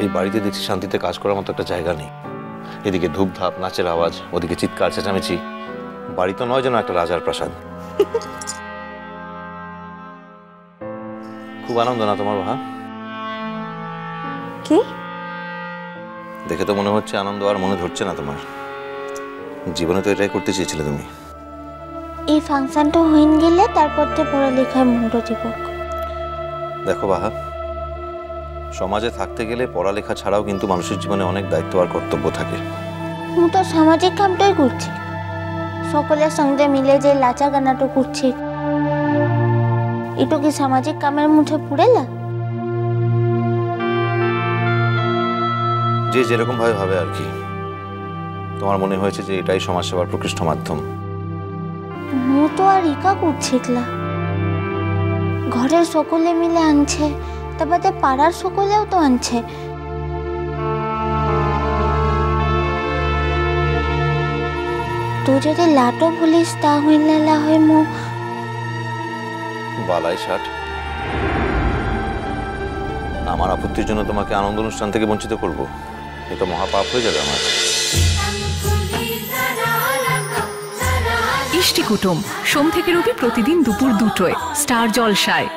এই বাড়িতে দেখছি শান্তিতে কাজ করার মতো একটা জায়গা নেই। এদিকে ধূপধাপ, নাচের আওয়াজ, ওদিকে চিৎকার চেঁচামেচি। বাড়ি তো নয় যেন একটা রাজার প্রাসাদ। খুব আনন্দ না তোমার বাহা? কি দেখে তো মনে হচ্ছে আনন্দ আর মনে ধরছে না তোমার। জীবনে তো এটাই করতে চেয়েছিলে তুমি। এই ফাংশনটা হয়ে গেলে তারপর তো পড়ালেখায় মনটা দিব। দেখো বাহা, সমাজে থাকতে গেলে পড়ালেখা ছাড়াও কিন্তু মানুষের জীবনে অনেক দায়িত্ব আর কর্তব্য থাকে। હું તો સામાજિક કામটাই করছি, সকলের সঙ্গে মিলে যে লাচা গানাটা করছি, এটা কি সামাজিক কামের মুঠে পড়েলা? যে যেরকম ভাবে ভাবে আর কি। তোমার মনে হয়েছে যে এটাই সমাজসেবার প্রকৃষ্ট মাধ্যম। હું তো আর ইকা করছিলা, ঘরের সকলে মিলে আনছে, তারপরে পাড়ার সকলেও তো আনছে। তুই যদি লাটো বলিস তা হইলে হয় মো বালাই ষাট। আমার আপত্তির জন্য তোমাকে আনন্দ অনুষ্ঠান থেকে বঞ্চিত করব, এ তো মহাপাপ হয়ে যাবে আমার। ইষ্টি কুটুম সোম থেকে রবি প্রতিদিন দুপুর 2টায় স্টার জলসায়।